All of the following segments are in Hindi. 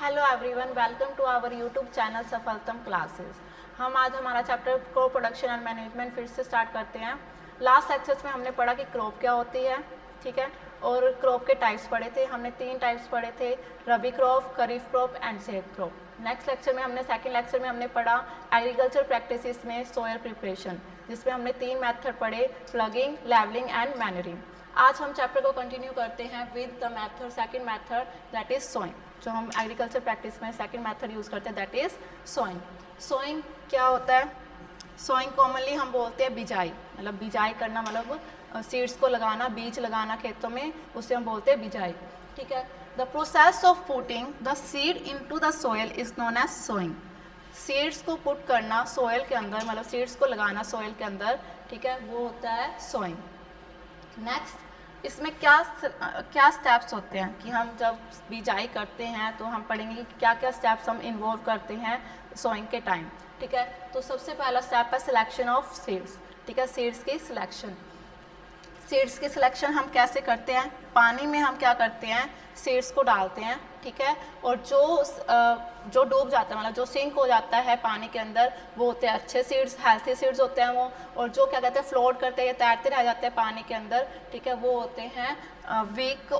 Hello everyone, welcome to our YouTube channel Safaltam classes. हम आज हमारा chapter crop production and management फिर से स्टार्ट करते हैं। लास्ट लेक्चर्स में हमने पढ़ा कि क्रॉप क्या होती है, ठीक है, और क्रॉप के टाइप्स पढ़े थे। हमने 3 टाइप्स पढ़े थे, rabi crop, kharif crop and zaid crop. Next lecture में सेकेंड लेक्चर में हमने पढ़ा एग्रीकल्चर प्रैक्टिसेस में सोयल प्रिपरेशन, जिसमें हमने 3 मेथड पढ़े, प्लगिंग, लेवलिंग एंड मैनरिंग। आज हम चैप्टर को कंटिन्यू करते हैं with the method, second method that is sowing. जो हम एग्रीकल्चर प्रैक्टिस में सेकंड मेथड यूज़ करते हैं दैट इज सोइंग। सोइंग क्या होता है? सोइंग कॉमनली हम बोलते हैं बिजाई, मतलब बिजाई करना, मतलब सीड्स को लगाना, बीज लगाना खेतों में, उसे हम बोलते हैं बिजाई, ठीक है। The process of putting the seed into the soil is known as sowing. Seeds को पुट करना सोयल के अंदर, मतलब सीड्स को लगाना सोयल के अंदर, ठीक है, वो होता है सोइंग। नेक्स्ट, इसमें क्या स्टेप्स होते हैं कि हम जब बिजाई करते हैं तो हम पढ़ेंगे कि क्या क्या स्टेप्स हम इन्वॉल्व करते हैं सोइंग के टाइम, ठीक है। तो सबसे पहला स्टेप है सिलेक्शन ऑफ सीड्स, ठीक है, सीड्स की सिलेक्शन। सीड्स की सिलेक्शन हम कैसे करते हैं? पानी में हम क्या करते हैं, सीड्स को डालते हैं, ठीक है, और जो डूब जाता है, मतलब जो सिंक हो जाता है पानी के अंदर, वो होते हैं अच्छे सीड्स, हेल्थी सीड्स होते हैं वो। और जो क्या कहते हैं फ्लोट करते हैं या तैरते रह जाते हैं पानी के अंदर, ठीक है, वो होते हैं वीक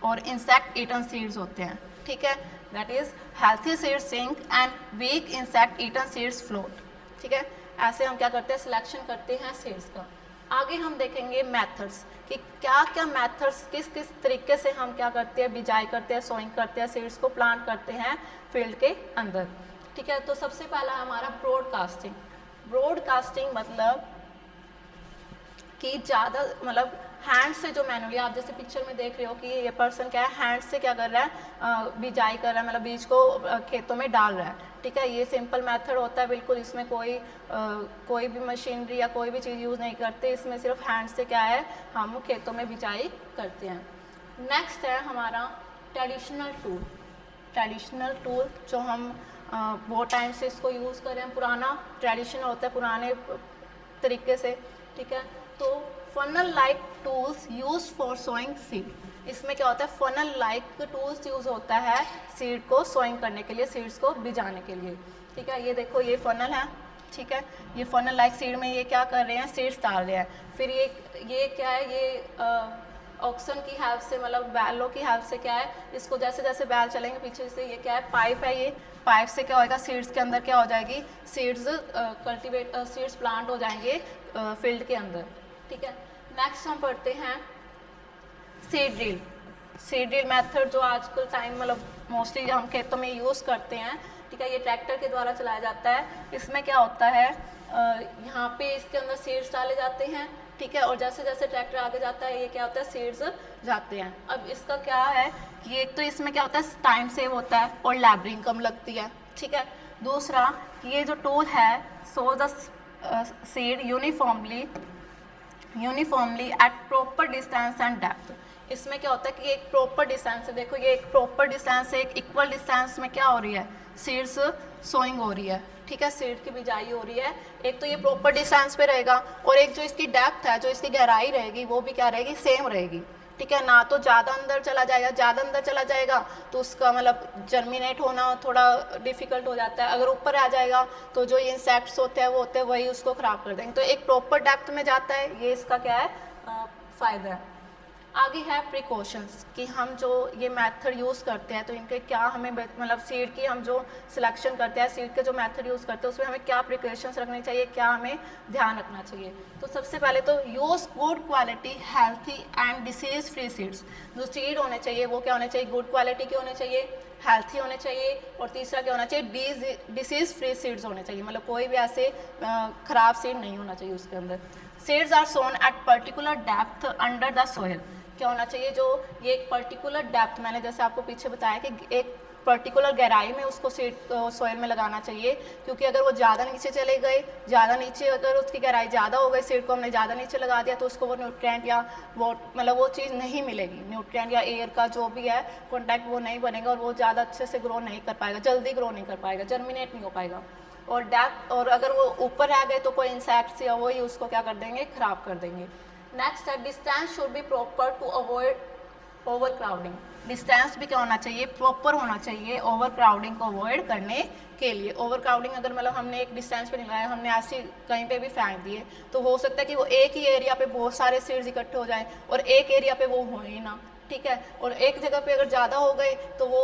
और इंसेक्ट ईटन सीड्स होते हैं, ठीक है। That is healthy seeds sink and weak insect eaten seeds float, ठीक है। ऐसे हम क्या करते हैं, सिलेक्शन करते हैं सीड्स का। आगे हम देखेंगे मेथड्स कि क्या क्या मेथड्स, किस किस तरीके से हम क्या करते हैं, बिजाई करते हैं, सोइंग करते हैं, सीड्स को प्लांट करते हैं फील्ड के अंदर, ठीक है। तो सबसे पहला हमारा ब्रॉडकास्टिंग। ब्रॉडकास्टिंग मतलब कि ज़्यादा, मतलब हैंड से जो मैनुअली, आप जैसे पिक्चर में देख रहे हो कि ये पर्सन क्या है, हैंड से क्या कर रहा है, बिजाई कर रहा है, मतलब बीज को खेतों में डाल रहा है, ठीक है। ये सिंपल मेथड होता है बिल्कुल, इसमें कोई भी मशीनरी या कोई भी चीज़ यूज़ नहीं करते, इसमें सिर्फ हैंड से क्या है, हम खेतों में बिजाई करते हैं। नेक्स्ट है हमारा ट्रेडिशनल टूल। ट्रेडिशनल टूल जो हम बहुत टाइम से इसको यूज़ कर रहे हैं, पुराना ट्रेडिशन होता है, पुराने तरीके से, ठीक है। तो funnel like tools use for sowing seed. इसमें क्या होता है, फनल लाइक टूल्स यूज होता है सीड को सोइंग करने के लिए, सीड्स को बिजाने के लिए, ठीक है। ये देखो, ये फनल है, ठीक है, ये फनल लाइक सीड में ये क्या कर रहे हैं, सीड्स डाल रहे हैं। फिर ये क्या है, ये ऑक्सन की हेल्प से, मतलब बैलों की हेल्प से क्या है, इसको जैसे जैसे बैल चलेंगे पीछे से, ये क्या है, पाइप है, ये पाइप से क्या होएगा, सीड्स के अंदर क्या हो जाएगी, सीड्स प्लांट हो जाएंगे फील्ड के अंदर, ठीक है। नेक्स्ट हम पढ़ते हैं seed drill. Seed drill method जो आजकल टाइम, मतलब मोस्टली हम खेतों में यूज़ करते हैं, ठीक है। ये ट्रैक्टर के द्वारा चलाया जाता है। इसमें क्या होता है, यहाँ पे इसके अंदर सीड्स डाले जाते हैं, ठीक है, और जैसे जैसे ट्रैक्टर आगे जाता है, ये क्या होता है, सीड्स जाते हैं। अब इसका क्या है कि एक तो इसमें क्या होता है, टाइम सेव होता है और लेबरिंग कम लगती है, ठीक है। दूसरा, ये जो टूल है, so the seed uniformly eight proper distance and depth. इसमें क्या होता है कि एक प्रॉपर डिस्टेंस है, देखो ये एक प्रॉपर डिस्टेंस है, एक इक्वल डिस्टेंस में क्या हो रही है, सीड्स सोइंग हो रही है, ठीक है, सीड की बिजाई हो रही है। एक तो ये प्रॉपर डिस्टेंस पे रहेगा, और एक जो इसकी डेप्थ है, जो इसकी गहराई रहेगी, वो भी क्या रहेगी, सेम रहेगी, ठीक है। ना तो ज़्यादा अंदर चला जाएगा, ज़्यादा अंदर चला जाएगा तो उसका मतलब जर्मिनेट होना थोड़ा डिफिकल्ट हो जाता है। अगर ऊपर आ जाएगा तो जो ये इंसेक्ट्स होते हैं वो होते हैं वही उसको ख़राब कर देंगे। तो एक प्रॉपर डेप्थ में जाता है, ये इसका क्या है, फ़ायदा है। आगे है प्रिकॉशंस कि हम जो ये मेथड यूज़ करते हैं तो इनके क्या हमें, मतलब सीड की हम जो सिलेक्शन करते हैं, सीड के जो मेथड यूज़ करते हैं उसमें हमें क्या प्रिकॉशंस रखने चाहिए, क्या हमें ध्यान रखना चाहिए। तो सबसे पहले तो use good quality healthy and disease free seeds. जो सीड होने चाहिए वो क्या होने चाहिए, गुड क्वालिटी के होने चाहिए, हेल्थी होने चाहिए, और तीसरा क्या होना चाहिए, डिसीज फ्री सीड्स होने चाहिए, मतलब कोई भी ऐसे ख़राब सीड नहीं होना चाहिए उसके अंदर। Seeds are sown at particular depth under the soil. क्या होना चाहिए, जो ये एक पर्टिकुलर डेप्थ, मैंने जैसे आपको पीछे बताया कि एक पर्टिकुलर गहराई में उसको सीड सोयल में लगाना चाहिए, क्योंकि अगर वो ज़्यादा नीचे चले गए, ज़्यादा नीचे अगर उसकी गहराई ज़्यादा हो गई, सीड को हमने ज़्यादा नीचे लगा दिया तो उसको वो न्यूट्रिएंट या वो, मतलब वो चीज़ नहीं मिलेगी, न्यूट्रिएंट या एयर का जो भी है कॉन्टैक्ट, वो नहीं बनेगा और वो ज़्यादा अच्छे से ग्रो नहीं कर पाएगा, जल्दी ग्रो नहीं कर पाएगा, जर्मिनेट नहीं हो पाएगा। और डेप्थ, और अगर वो ऊपर आ गए तो कोई इंसेक्ट्स या वही उसको क्या कर देंगे, ख़राब कर देंगे। नेक्स्ट है distance should be proper to avoid over crowding. Distance भी क्या होना चाहिए, प्रॉपर होना चाहिए ओवर क्राउडिंग को अवॉइड करने के लिए। ओवर क्राउडिंग अगर मतलब हमने एक डिस्टेंस पे नहीं लगाया, हमने ऐसे कहीं पे भी फेंक दिए तो हो सकता है कि वो एक ही एरिया पे बहुत सारे सीड्स इकट्ठे हो जाएं और एक एरिया पे वो हो ही ना, ठीक है। और एक जगह पे अगर ज़्यादा हो गए तो वो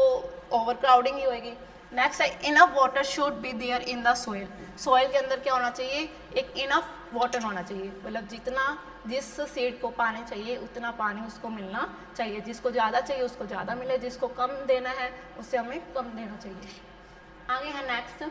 ओवर क्राउडिंग ही होएगी। नेक्स्ट है enough water should be there in the soil. Soil के अंदर क्या होना चाहिए, एक इनफ वाटर होना चाहिए, मतलब जितना जिस सीड को पानी चाहिए उतना पानी उसको मिलना चाहिए। जिसको ज़्यादा चाहिए उसको ज़्यादा मिले, जिसको कम देना है उससे हमें कम देना चाहिए। आगे है नेक्स्ट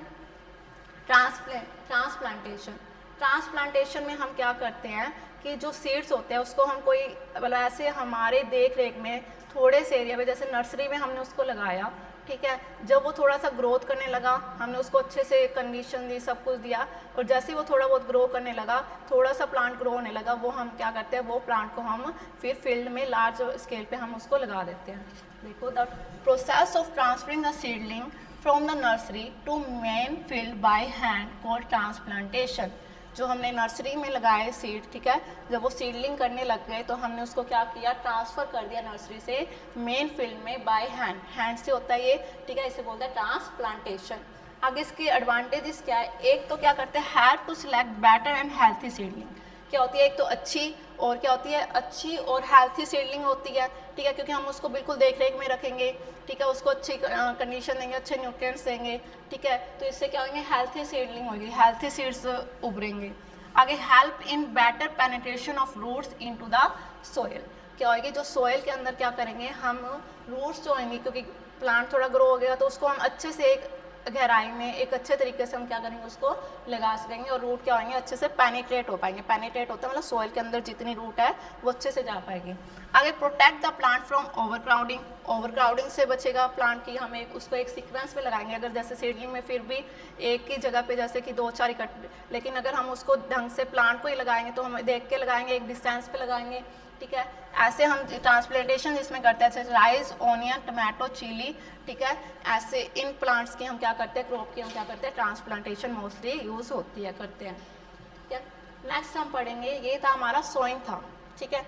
ट्रांसप्लांटेशन। ट्रांसप्लांटेशन में हम क्या करते हैं कि जो सीड्स होते हैं उसको हम कोई मतलब ऐसे हमारे देख रेख में थोड़े से एरिया में, जैसे नर्सरी में हमने उसको लगाया, ठीक है। जब वो थोड़ा सा ग्रोथ करने लगा, हमने उसको अच्छे से कंडीशन दी, सब कुछ दिया, और जैसे ही वो थोड़ा बहुत ग्रो करने लगा, थोड़ा सा प्लांट ग्रो होने लगा, वो हम क्या करते हैं, वो प्लांट को हम फिर फील्ड में लार्ज स्केल पे हम उसको लगा देते हैं। देखो the process of transferring the seedling from the nursery to main field by hand called transplantation. जो हमने नर्सरी में लगाए सीड, ठीक है, जब वो सीडलिंग करने लग गए तो हमने उसको क्या किया, ट्रांसफ़र कर दिया नर्सरी से मेन फील्ड में बाय हैंड। हैंड से होता है ये, ठीक है, इसे बोलते हैं ट्रांसप्लांटेशन। आगे इसके एडवांटेजेस क्या है, एक तो क्या करते हैं, help to select better and healthy seedling. क्या होती है, एक तो अच्छी और क्या होती है, अच्छी और हेल्थी सीडलिंग होती है, ठीक है, क्योंकि हम उसको बिल्कुल देख रेख में रखेंगे, ठीक है, उसको अच्छी कंडीशन देंगे, अच्छे न्यूट्रिएंट्स देंगे, ठीक है, तो इससे क्या होंगे, हेल्थी सीडलिंग होगी, हेल्थी सीड्स उभरेंगे। आगे help in better penetration of roots into the soil. क्या होगी, जो सोइल के अंदर क्या करेंगे हम, रूट्स जो होंगे, क्योंकि प्लांट थोड़ा ग्रो हो गया तो उसको हम अच्छे से एक गहराई में एक अच्छे तरीके से हम क्या करेंगे, उसको लगा सकेंगे और रूट क्या होंगे, अच्छे से पेनिट्रेट हो पाएंगे। पेनिट्रेट होता है मतलब सोइल के अंदर जितनी रूट है वो अच्छे से जा पाएगी। आगे protect the plant from over crowding. Over crowding से बचेगा प्लांट की, हम एक उसको एक सीक्वेंस में लगाएंगे। अगर जैसे सीडलिंग में फिर भी एक ही जगह पे जैसे कि 2-4 इकट्ठे, लेकिन अगर हम उसको ढंग से प्लांट को ही लगाएंगे तो हम देख के लगाएंगे, एक डिस्टेंस पे लगाएंगे, ठीक है। ऐसे हम ट्रांसप्लांटेशन जिसमें करते हैं, जैसे राइस, ऑनियन, टमाटो, चिली, ठीक है, ऐसे इन प्लांट्स की हम क्या करते हैं, क्रॉप की हम क्या करते हैं, ट्रांसप्लांटेशन मोस्टली यूज़ होती है, करते हैं, ठीक है। नेक्स्ट हम पढ़ेंगे, ये था हमारा सोइंग था, ठीक है।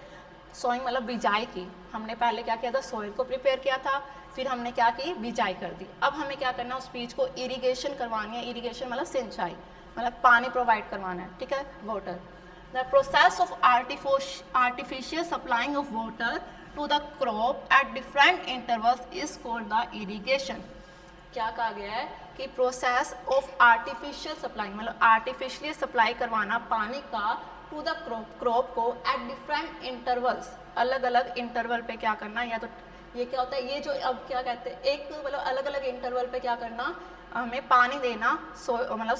सोइंग मतलब बिजाई की। हमने पहले क्या किया था, सोइल को प्रिपेयर किया था, फिर हमने क्या की, बिजाई कर दी। अब हमें क्या करना है, उस बीज को इरिगेशन करवानी है। इरिगेशन मतलब सिंचाई, मतलब पानी प्रोवाइड करवाना है, ठीक है, water. The process of artificial supplying of water to the crop at different intervals is called the irrigation. क्या कहा गया है कि प्रोसेस ऑफ आर्टिफिशियल सप्लाई मतलब आर्टिफिशियली सप्लाई करवाना पानी का टू द क्रॉप को एट डिफरेंट इंटरवल्स, अलग अलग इंटरवल पे क्या करना, या तो ये क्या होता है, ये जो अब क्या कहते हैं, एक मतलब अलग अलग इंटरवल पे क्या करना, हमें पानी देना, मतलब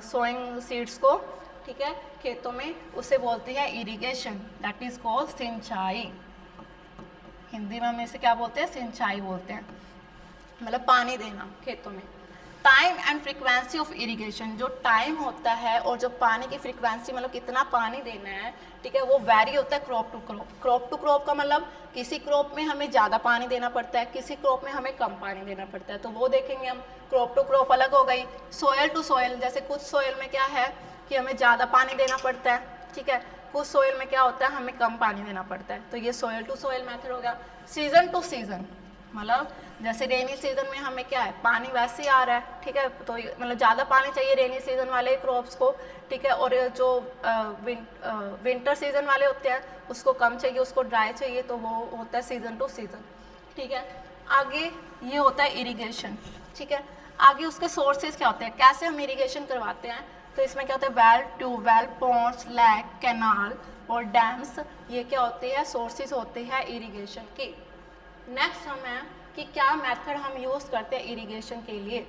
सोइंग सीड्स को, ठीक है, खेतों में, उसे बोलते हैं इरिगेशन, दैट इज कॉल्ड सिंचाई। हिंदी में हम इसे क्या बोलते हैं, सिंचाई बोलते हैं, मतलब पानी देना खेतों में। Time and frequency of irrigation, जो टाइम होता है और जो पानी की फ्रीक्वेंसी मतलब कितना पानी देना है, ठीक है, वो वैरी होता है crop to crop. Crop to crop का मतलब किसी क्रॉप में हमें ज़्यादा पानी देना पड़ता है, किसी क्रॉप में हमें कम पानी देना पड़ता है, तो वो देखेंगे हम। क्रॉप टू क्रॉप अलग हो गई। सोयल टू सोयल, जैसे कुछ सोयल में क्या है कि हमें ज़्यादा पानी देना पड़ता है, ठीक है, कुछ सोयल में क्या होता है हमें कम पानी देना पड़ता है, तो ये सोयल टू सोयल मेथड हो गया। सीजन टू सीजन, मतलब जैसे रेनी सीजन में हमें क्या है, पानी वैसे ही आ रहा है, ठीक है, तो मतलब ज़्यादा पानी चाहिए रेनी सीजन वाले क्रॉप्स को, ठीक है, और जो विंटर सीजन वाले होते हैं उसको कम चाहिए, उसको ड्राई चाहिए, तो वो होता है सीजन टू सीजन, ठीक है। आगे ये होता है इरिगेशन, ठीक है। आगे उसके सोर्सेज क्या होते हैं, कैसे हम इरिगेशन करवाते हैं, तो इसमें क्या होता है, well, tubewell, ponds, lake, canal और डैम्स, ये क्या होते हैं, सोर्सेज होते हैं इरिगेशन के। नेक्स्ट हम है कि क्या मेथड हम यूज़ करते हैं इरिगेशन के लिए,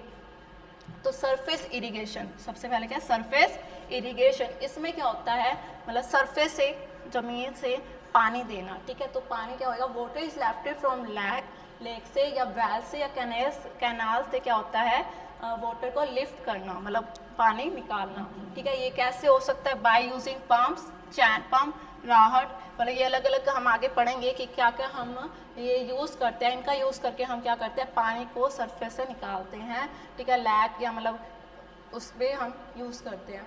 तो सरफेस इरिगेशन, सबसे पहले क्या, सरफेस इरिगेशन। इसमें क्या होता है, मतलब सरफेस से, ज़मीन से पानी देना, ठीक है, तो पानी क्या होगा, वाटर इज लेफ्टेड फ्रॉम लेक से या वेल से या कैनाल से क्या होता है, वाटर को लिफ्ट करना, मतलब पानी निकालना, ठीक है। ये कैसे हो सकता है, by using pumps, chain pump, राहट, मतलब ये अलग अलग हम आगे पढ़ेंगे कि क्या क्या हम ये यूज़ करते हैं। इनका यूज़ करके हम क्या करते हैं, पानी को सरफेस से निकालते हैं, ठीक है, लैक या मतलब उस पर हम यूज़ करते हैं।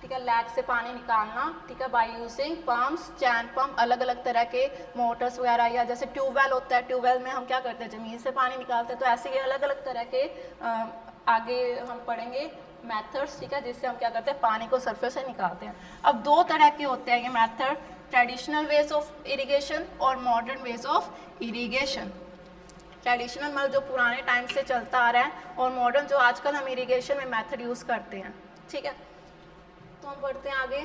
ठीक है, लैग से पानी निकालना, ठीक है, by using pumps, chain pump, अलग अलग तरह के मोटर्स वगैरह, या जैसे ट्यूबवेल होता है, ट्यूबवेल में हम क्या करते हैं ज़मीन से पानी निकालते हैं, तो ऐसे ये अलग अलग तरह के आगे हम पढ़ेंगे मेथड्स, ठीक है, जिससे हम क्या करते हैं पानी को सरफेस से निकालते हैं। अब दो तरह के होते हैं ये method, traditional ways of irrigation और modern ways of irrigation. Traditional मतलब जो पुराने टाइम से चलता आ रहा है, और मॉडर्न जो आजकल हम इरिगेशन में मेथड यूज़ करते हैं, ठीक है। तो हम पढ़ते हैं आगे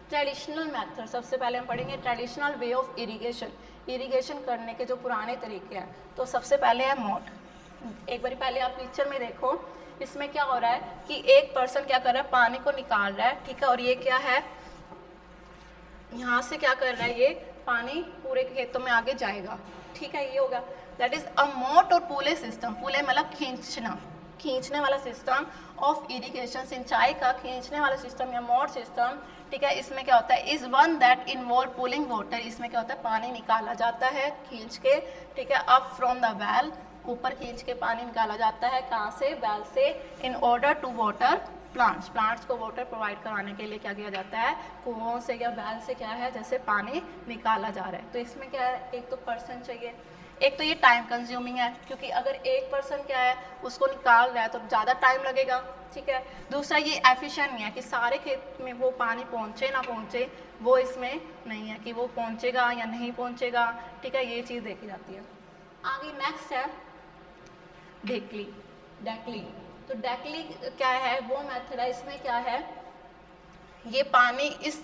ट्रेडिशनल मेथड। सबसे पहले हम पढ़ेंगे traditional way of irrigation, irrigation करने के जो पुराने तरीके हैं। तो सबसे पहले है मोट। एक बार पहले आप पिक्चर में देखो, इसमें क्या हो रहा है कि एक पर्सन क्या कर रहा है, पानी को निकाल रहा है, ठीक है, और ये क्या है, यहाँ से क्या कर रहा है, ये पानी पूरे खेतों में आगे जाएगा, ठीक है, ये होगा, दैट इज अ मोट और पुले सिस्टम। पुले मतलब खींचना, खींचने वाला सिस्टम ऑफ इरिगेशन, सिंचाई का खींचने वाला सिस्टम या मोट सिस्टम, ठीक है। इसमें क्या होता है, is one that involve pulling water, इसमें क्या होता है पानी निकाला जाता है खींच के, ठीक है, अप फ्रॉम द वेल, ऊपर खींच के पानी निकाला जाता है, कहाँ से, वेल से, in order to water plants, plants को वाटर प्रोवाइड कराने के लिए क्या किया जाता है, कुओं से या वेल से क्या है, जैसे पानी निकाला जा रहा है। तो इसमें क्या है, एक तो पर्सन चाहिए, एक तो ये टाइम कंज्यूमिंग है, क्योंकि अगर एक पर्सन क्या है उसको निकाल रहा है तो ज़्यादा टाइम लगेगा, ठीक है। दूसरा ये एफिशिएंट नहीं है कि सारे खेत में वो पानी पहुँचे ना पहुँचे, वो इसमें नहीं है कि वो पहुँचेगा या नहीं पहुँचेगा, ठीक है, ये चीज़ देखी जाती है। आगे नेक्स्ट है डेकली। डेकली, तो डेकली क्या है, वो मेथड है, इसमें क्या है, ये पानी इस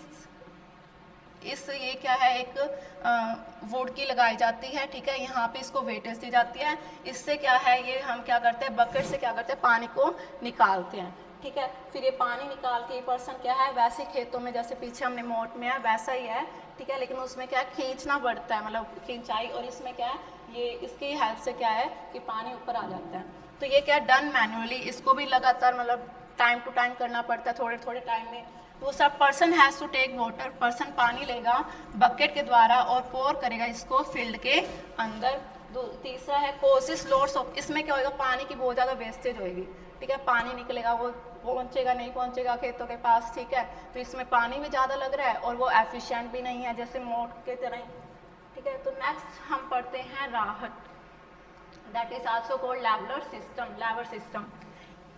ये क्या है, एक वुड की लगाई जाती है, ठीक है, यहाँ पे इसको वेटेज दी जाती है, इससे क्या है, ये हम क्या करते हैं, बकेट से क्या करते हैं पानी को निकालते हैं, ठीक है। फिर ये पानी निकाल के ये पर्सन क्या है, वैसे खेतों में जैसे पीछे हमने मोट में है वैसा ही है, ठीक है, लेकिन उसमें क्या है, खींचना पड़ता है, मतलब खिंचाई, और इसमें क्या है, ये इसकी हेल्प से क्या है कि पानी ऊपर आ जाता है। तो ये क्या है, डन मैनुअली, इसको भी लगातार मतलब टाइम टू टाइम करना पड़ता है, थोड़े थोड़े टाइम में। दूसरा person has to take water, person पानी लेगा बकेट के द्वारा और पोर करेगा इसको फील्ड के अंदर। तीसरा है कोसिस लॉट्स ऑफ, इसमें क्या होगा, पानी की बहुत ज़्यादा वेस्टेज होगी, ठीक है, पानी निकलेगा वो पहुँचेगा नहीं पहुँचेगा खेतों के पास, ठीक है, तो इसमें पानी भी ज़्यादा लग रहा है और वो एफिशिएंट भी नहीं है जैसे मोट के तरह, ठीक है। तो नेक्स्ट हम पढ़ते हैं राहत, that is also called leveller system, level system.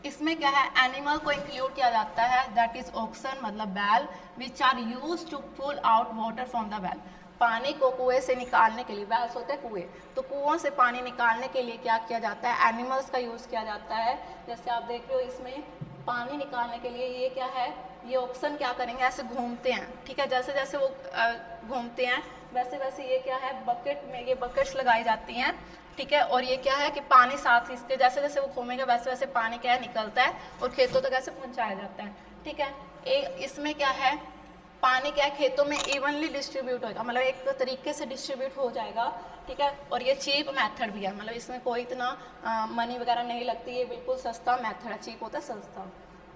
इसमें क्या है, एनिमल को इंक्लूड किया जाता है, दैट इज ऑक्सन मतलब बैल, which are use to pull out water from the well, पानी को कुएं से निकालने के लिए, वेल्स होते हैं कुएं, तो कुओं से पानी निकालने के लिए क्या किया जाता है, एनिमल्स का यूज़ किया जाता है। जैसे आप देख रहे हो इसमें पानी निकालने के लिए ये क्या है, ये ऑक्सन क्या करेंगे, ऐसे घूमते हैं, ठीक है, जैसे जैसे वो घूमते हैं वैसे वैसे ये क्या है, बकेट में ये बकेट्स लगाई जाती हैं, ठीक है, और ये क्या है कि पानी साथ इसके जैसे जैसे वो घूमेगा वैसे वैसे पानी क्या है निकलता है और खेतों तक ऐसे पहुंचाया जाता है, ठीक है। इसमें क्या है, पानी क्या है खेतों में इवनली डिस्ट्रीब्यूट होगा, मतलब एक तरीके से डिस्ट्रीब्यूट हो जाएगा, ठीक है, और ये चीप मेथड भी है, मतलब इसमें कोई इतना मनी वगैरह नहीं लगती, ये बिल्कुल सस्ता मेथड है, चीप होता है सस्ता,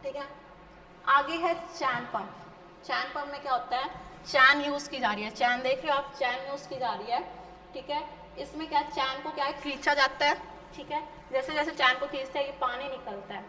ठीक है। आगे है चैन पंप। चैन पंप में क्या होता है, चैन यूज़ की जा रही है, चैन देख रहे हो आप, चैन यूज़ की जा रही है, ठीक है। इसमें क्या, चैन को क्या है खींचा जाता है, ठीक है, जैसे जैसे चैन को खींचते हैं ये पानी निकलता है,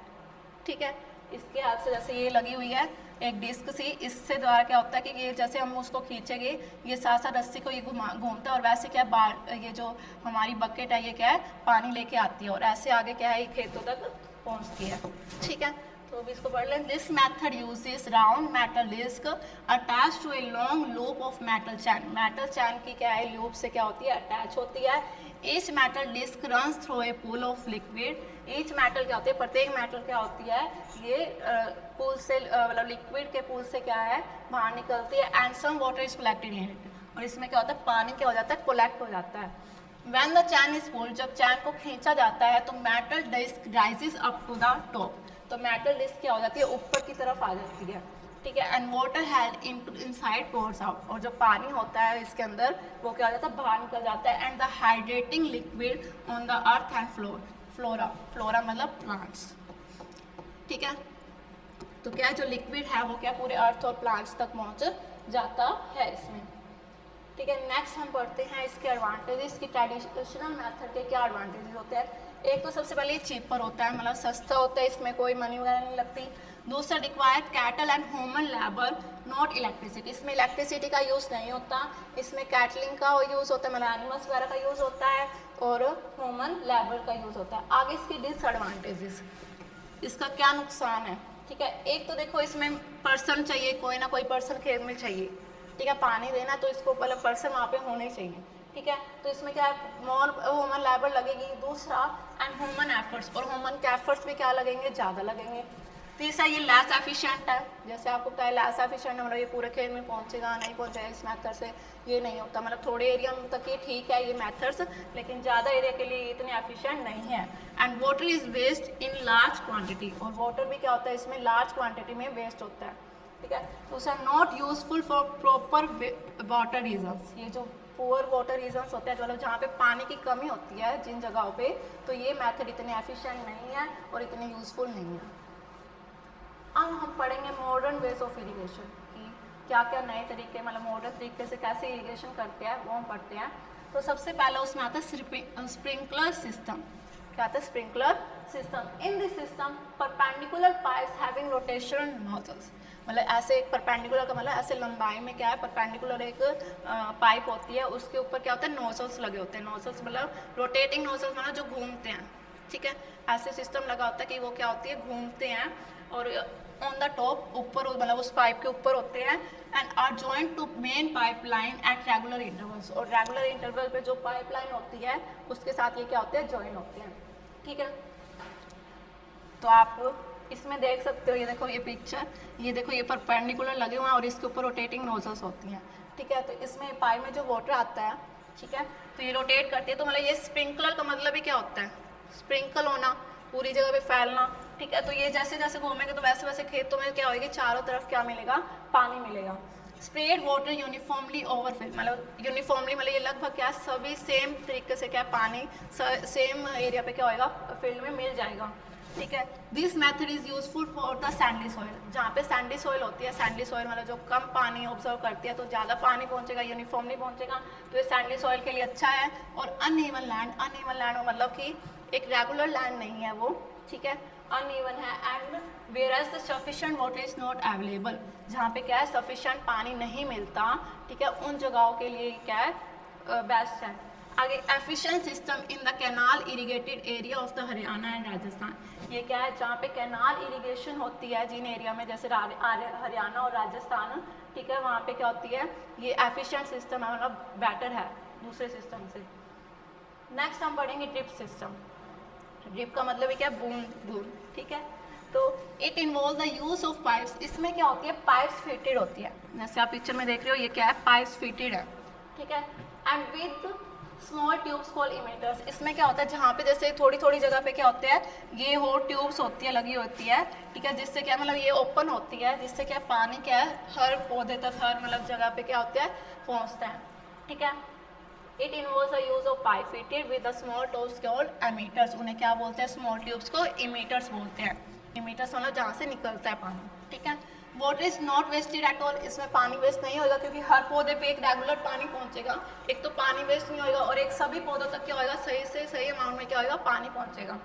ठीक है, इसके हाथ से जैसे ये लगी हुई है एक डिस्क सी, इससे द्वारा क्या होता है कि ये जैसे हम उसको खींचेंगे ये साथ साथ रस्सी को ये घूमता है और वैसे क्या है ये जो हमारी बकेट है ये क्या है पानी लेके आती है और ऐसे आगे क्या है ये खेतों तक पहुंचती है, ठीक है। तो अभी इसको पढ़ लें। This method uses round metal disc attach to a long loop of metal chain. Metal chain की क्या है लूप से क्या होती है अटैच होती है। Each metal disc runs through a pool of liquid. Each metal क्या होती है, प्रत्येक मेटल क्या होती है ये पूल से मतलब लिक्विड के पूल से क्या है बाहर निकलती है। And some water is collected in it. और इसमें क्या होता है पानी क्या हो जाता है कोलेक्ट हो जाता है। When the chain is pulled, जब चैन को खींचा जाता है तो metal disc rises up to the top. तो मेटल डिस्क क्या हो जाती है ऊपर की तरफ आ जाती है, ठीक है। And water held inside pores out. और जो पानी होता है इसके अंदर वो क्या हो जाता है बाहर निकल जाता है। And the hydrating liquid on the earth and flora. Flora मतलब प्लांट्स, ठीक है। तो क्या जो लिक्विड है वो क्या पूरे अर्थ और प्लांट्स तक पहुंच जाता है इसमें, ठीक है। नेक्स्ट हम पढ़ते हैं इसके एडवांटेजेस की। ट्रेडिशनल मेथड के क्या एडवांटेजेस होते हैं। एक तो सबसे पहले ये चीपर होता है, मतलब सस्ता होता है, इसमें कोई मनी वगैरह नहीं लगती। दूसरा required cattle and human labour not electricity, इसमें इलेक्ट्रिसिटी का यूज़ नहीं होता, इसमें कैटलिंग का यूज़ होता है, मतलब एनिमल्स वगैरह का यूज़ होता है और ह्यूमन लेबर का यूज़ होता है। आगे इसकी डिसएडवांटेजेस, इसका क्या नुकसान है, ठीक है। एक तो देखो इसमें पर्सन चाहिए, कोई ना कोई पर्सन खेत में चाहिए, ठीक है, पानी देना तो इसको मतलब पर्सन वहाँ पे होने चाहिए, ठीक है। तो इसमें क्या है, मोर ह्यूमन लेबर लगेगी। दूसरा एंड ह्यूमन एफर्ट्स, और ह्यूमन के एफर्ट्स भी क्या लगेंगे, ज़्यादा लगेंगे। तीसरा ये लेस एफिशिएंट है, जैसे आपको पता है लेस एफिशिएंट है, मतलब ये पूरे खेत में पहुंचेगा नहीं पहुंचेगा, इस मेथड से ये नहीं होता, मतलब थोड़े एरिया तक ये ठीक है ये मेथड्स, लेकिन ज़्यादा एरिया के लिए इतने एफिशिएंट नहीं है। And water is waste in large quantity, और वाटर भी क्या होता है इसमें लार्ज क्वांटिटी में वेस्ट होता है, ठीक है। दूसरा not useful for proper water regions, ये जो पुअर वाटर रीजन्स होते हैं, मतलब जहाँ पे पानी की कमी होती है जिन जगहों पे, तो ये मेथड इतने एफिशिएंट नहीं है और इतने यूजफुल नहीं है। अब हम पढ़ेंगे मॉडर्न वेज ऑफ इरिगेशन कि क्या क्या नए तरीके, मतलब मॉडर्न तरीके से कैसे इरिगेशन करते हैं वो हम पढ़ते हैं। तो सबसे पहला उसमें आता है स्प्रिंकलर सिस्टम। क्या आता है, sprinkler system. In this system perpendicular pipes having rotation nozzles, मतलब ऐसे एक परपेंडिकुलर का मतलब ऐसे लंबाई में क्या है, परपेंडिकुलर एक पाइप होती है, उसके ऊपर क्या होता है, नोजल्स लगे होते हैं। नोजल्स मतलब रोटेटिंग नोजल्स, मतलब जो घूमते हैं, ठीक है। ऐसे सिस्टम लगा होता है कि वो क्या होती है, घूमते हैं और ऑन द टॉप ऊपर, मतलब उस पाइप के ऊपर होते हैं। And are joint to main pipeline at regular intervals, और रेगुलर इंटरवल पे जो पाइपलाइन होती है उसके साथ ये क्या होते हैं, जॉइन होते हैं, ठीक है। तो आप इसमें देख सकते हो, ये देखो ये पिक्चर, ये देखो ये परपेंडिकुलर लगे हुए हैं और इसके ऊपर रोटेटिंग नोजल्स होती हैं, ठीक है। तो इसमें पाइप में जो वाटर आता है, ठीक है, तो ये रोटेट करती है। तो मतलब ये स्प्रिंकलर का मतलब ही क्या होता है, स्प्रिंकल होना, पूरी जगह पे फैलना, ठीक है। तो ये जैसे जैसे घूमेंगे तो वैसे वैसे खेतों में क्या होगी, चारों तरफ क्या मिलेगा, पानी मिलेगा। स्प्रेड वाटर यूनिफॉर्मली ओवरफिल, मतलब यूनिफॉर्मली मतलब ये लगभग क्या सभी सेम तरीके से क्या पानी सेम एरिया पे क्या होगा, फील्ड में मिल जाएगा, ठीक है। This method is useful for the Sandy soil, जहाँ पे सैंडी सॉइल होती है, सैंडी सॉइल मतलब जो कम पानी ऑब्जर्व करती है, तो ज़्यादा पानी पहुँचेगा, यूनिफॉर्मली पहुँचेगा, तो ये सैंडी सॉइल के लिए अच्छा है। और अनइवन लैंड, अनइवन लैंड मतलब कि एक रेगुलर लैंड नहीं है वो, ठीक है, अनइवन है। And whereas the sufficient water is not available, जहाँ पे क्या है सफिशिएंट पानी नहीं मिलता, ठीक है, उन जगहों के लिए क्या है, बेस्ट है। आगे efficient system in the canal irrigated area of the Haryana and Rajasthan, ये क्या है, जहाँ पे कैनाल इरिगेशन होती है जिन एरिया में, जैसे हरियाणा और राजस्थान, ठीक है, वहाँ पे क्या होती है, ये एफिशिएंट सिस्टम है, मतलब बेटर है दूसरे सिस्टम से। नेक्स्ट हम पढ़ेंगे ड्रिप सिस्टम। ड्रिप का मतलब है क्या, बूंद बूंद, ठीक है। तो it involve the use of pipes, इसमें क्या होती है, पाइप्स फिटेड होती है, जैसे आप पिक्चर में देख रहे हो ये क्या है, पाइप्स फिटेड है, ठीक है। And with small tubes called emitters, इसमें क्या होता है, जहाँ पे जैसे थोड़ी थोड़ी जगह पे क्या होते हैं, ये हो ट्यूब्स होती है, लगी होती है, ठीक है, जिससे क्या मतलब ये ओपन होती है, जिससे क्या पानी क्या है हर पौधे तक, हर मतलब जगह पे क्या होता है, पहुँचता है, ठीक है। It involves the use of pipe fitted with the small tubes called ammeters, उन्हें क्या बोलते हैं, स्मॉल ट्यूब्स को इमीटर्स बोलते हैं। इमीटर्स मतलब जहाँ से निकलता है पानी, ठीक है। Water is not wasted at all, इसमें पानी वेस्ट नहीं होगा, क्योंकि हर पौधे पे एक रेगुलर पानी पहुंचेगा, एक तो पानी वेस्ट नहीं होगा और एक सभी पौधों तक क्या होगा, सही से सही अमाउंट में क्या होगा, पानी पहुंचेगा।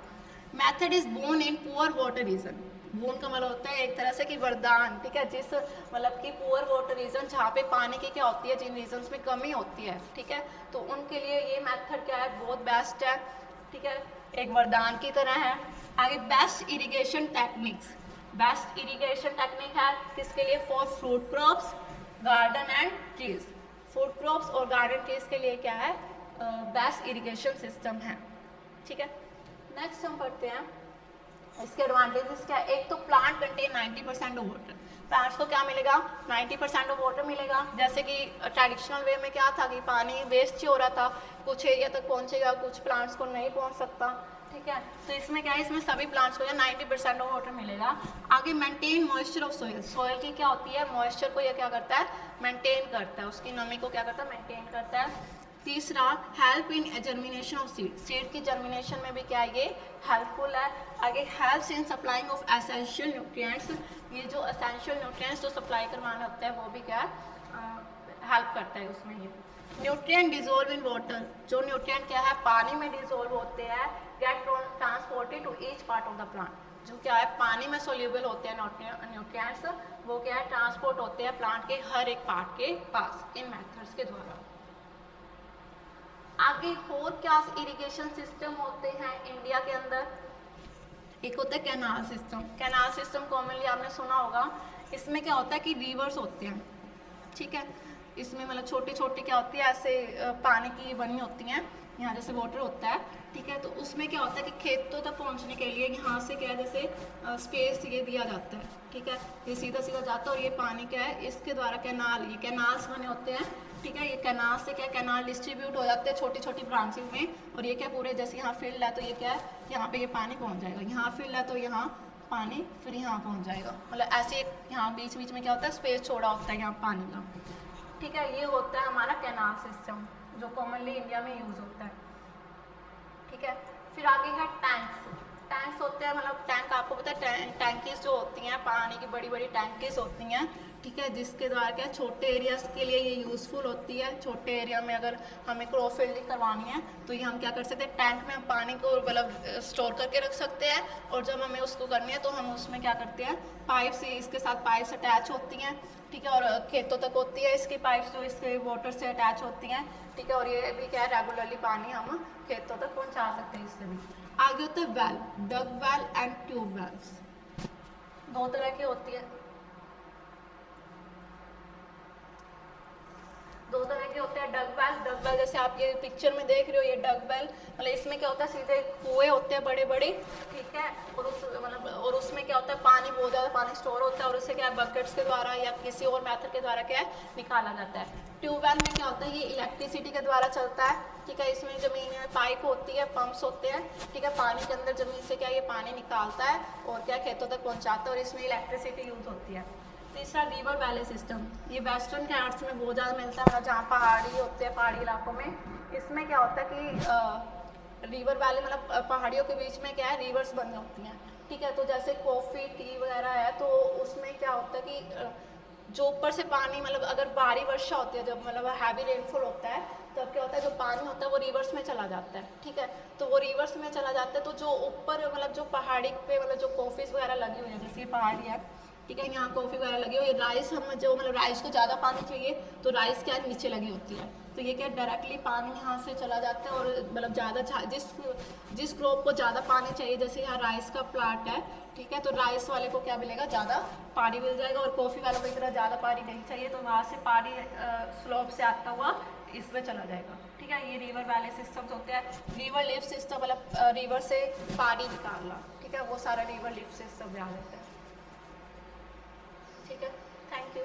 Method is borne in poor water region, borne का मतलब होता है एक तरह से कि वरदान, ठीक है, जिस मतलब कि पुअर वाटर रीजन, जहाँ पे पानी की क्या होती है, जिन रीजन्स में कमी होती है, ठीक है, तो उनके लिए ये मेथड क्या है, बहुत बेस्ट है, ठीक है, एक वरदान की तरह है। आगे best irrigation techniques, best irrigation technique है किसके लिए, for fruit crops, garden and trees, fruit crops और गार्डन ट्रीज के लिए क्या है, बेस्ट इरिगेशन सिस्टम है, ठीक है। नेक्स्ट हम पढ़ते हैं इसके एडवांटेजेस क्या है। एक तो plant contain 90% of water, plants को क्या मिलेगा, 90% ऑफ वाटर मिलेगा। जैसे कि ट्रेडिशनल वे में क्या था कि पानी वेस्ट ही हो रहा था, कुछ एरिया तक पहुंचेगा, कुछ प्लांट्स को नहीं पहुंच सकता, ठीक है। तो इसमें क्या है, इसमें सभी प्लांट्स को 90% ऑफ वाटर मिलेगा। आगे maintain moisture of soil, soil की क्या होती है, मॉइस्चर को यह क्या करता है, मेंटेन करता है, उसकी नमी को क्या करता है, मेंटेन करता है। तीसरा help in germination of seed, seed की जर्मिनेशन में भी क्या है, ये हेल्पफुल है। आगे helps in supplying of essential nutrients, ये जो एसेंशियल न्यूट्रिएंट्स जो सप्लाई करवाना होता है वो भी क्या हेल्प करता है उसमें। ये न्यूट्रिएंट डिजोल्व इन वाटर, जो न्यूट्रिएंट क्या है पानी में डिजोल्व होते हैं, get transported solubility to each part of the plant. जो क्या है पानी में सोल्यूबल होते हैं न्यूट्रिएंट्स, वो क्या है ट्रांसपोर्ट होते हैं प्लांट के हर एक पार्ट के पास इन मेथड्स के द्वारा। आगे और क्या इरिगेशन सिस्टम होते हैं इंडिया के अंदर? एक होता है canal system. Canal system commonly आपने सुना होगा। इसमें क्या होता है कि रिवर्स होते हैं, ठीक है। इसमें मतलब छोटे छोटे क्या होती है ऐसे पानी की बनी होती हैं, यहाँ जैसे वाटर होता है, ठीक है। तो उसमें क्या होता है कि खेतों तक पहुँचने के लिए यहाँ से क्या है जैसे स्पेस ये दिया जाता है, ठीक है। ये सीधा सीधा जाता है और ये पानी क्या है इसके द्वारा कैनाल, ये कैनाल्स बने होते हैं, ठीक है। ये कैनाल से क्या कैनाल डिस्ट्रीब्यूट हो जाते हैं छोटी छोटी ब्रांचेज में, और ये क्या पूरे जैसे यहाँ फील्ड है तो ये क्या है यहाँ पे ये पानी पहुँच जाएगा, यहाँ फील्ड है तो यहाँ पानी फिर यहाँ पहुँच जाएगा। मतलब ऐसे एक यहाँ बीच बीच में क्या होता है स्पेस छोड़ा होता है यहाँ पानी का, ठीक है। ये होता है हमारा कैनाल सिस्टम जो कॉमनली इंडिया में यूज़ होता है, ठीक है। फिर आगे है टैंक्स। टैंक्स होते हैं मतलब टैंक आपको पता है टैंकीज जो होती हैं पानी की बड़ी बड़ी टैंकीज होती हैं, ठीक है। जिसके द्वारा क्या छोटे एरियाज के लिए ये यूज़फुल होती है। छोटे एरिया में अगर हमें क्रॉप फील्डिंग करवानी है तो ये हम क्या कर सकते हैं टैंक में हम पानी को मतलब स्टोर करके रख सकते हैं, और जब हमें उसको करनी है तो हम उसमें क्या करते हैं पाइप से, इसके साथ पाइप्स अटैच होती हैं, ठीक है। और खेतों तक होती है इसकी पाइप्स जो इसके वाटर से अटैच होती हैं, ठीक है। और ये भी क्या है रेगुलरली पानी हम खेतों तक पहुँचा सकते हैं इससे भी। आगे होता है well, dug well and tube wells. दो तरह की होती है, दो तरह के होते हैं डग वेल। डग वेल जैसे आप ये पिक्चर में देख रहे हो, ये डग वेल मतलब इसमें क्या होता है सीधे कुएं होते हैं बड़े बड़े, ठीक है। और उस मतलब और उसमें क्या होता है पानी बहुत ज़्यादा पानी स्टोर होता है और उससे क्या है बकेट्स के द्वारा या किसी और मेथड के द्वारा क्या है निकाला जाता है। ट्यूबवेल में क्या होता है ये इलेक्ट्रिसिटी के द्वारा चलता है, ठीक है। इसमें जमीन में पाइप होती है, पंप्स होते हैं, ठीक है। पानी के अंदर जमीन से क्या ये पानी निकालता है और क्या खेतों तक पहुँचाता है और इसमें इलेक्ट्रिसिटी यूज़ होती है। तीसरा रिवर वैली सिस्टम, ये वेस्टर्न घाट्स में बहुत ज़्यादा मिलता है मतलब जहाँ पहाड़ी होते हैं पहाड़ी इलाकों में। इसमें क्या होता है कि रिवर वैली मतलब पहाड़ियों के बीच में क्या है रिवर्स बनी होती हैं, ठीक है। तो जैसे कॉफ़ी टी वगैरह है तो उसमें क्या होता है कि जो ऊपर से पानी मतलब अगर भारी वर्षा होती है जब मतलब हैवी रेनफॉल होता है तब क्या होता है जो पानी होता है वो रिवर्स में चला जाता है, ठीक है। तो वो रिवर्स में चला जाता है तो जो ऊपर मतलब जो पहाड़ी पे मतलब जो कॉफ़ीज वगैरह लगी हुई है जैसे पहाड़ी है, ठीक है। यहाँ कॉफ़ी वगैरह लगी हुई है, राइस हम जो मतलब राइस को ज़्यादा पानी चाहिए तो राइस क्या नीचे लगी होती है, तो ये क्या डायरेक्टली पानी यहाँ से चला जाता है और मतलब ज़्यादा जिस क्रॉप को ज़्यादा पानी चाहिए जैसे यहाँ राइस का प्लांट है, ठीक है। तो राइस वाले को क्या मिलेगा ज़्यादा पानी मिल जाएगा, और कॉफ़ी वालों को इतना ज़्यादा पानी नहीं चाहिए तो वहाँ से पानी स्लोप से आता हुआ इसमें चला जाएगा, ठीक है। ये रिवर वैली सिस्टम्स होते हैं। रिवर लिफ्ट सिस्टम मतलब रिवर से पानी निकालना, ठीक है, वो सारा रिवर लिफ्ट सिस्टम यहाँ होता है, ठीक है। Thank you.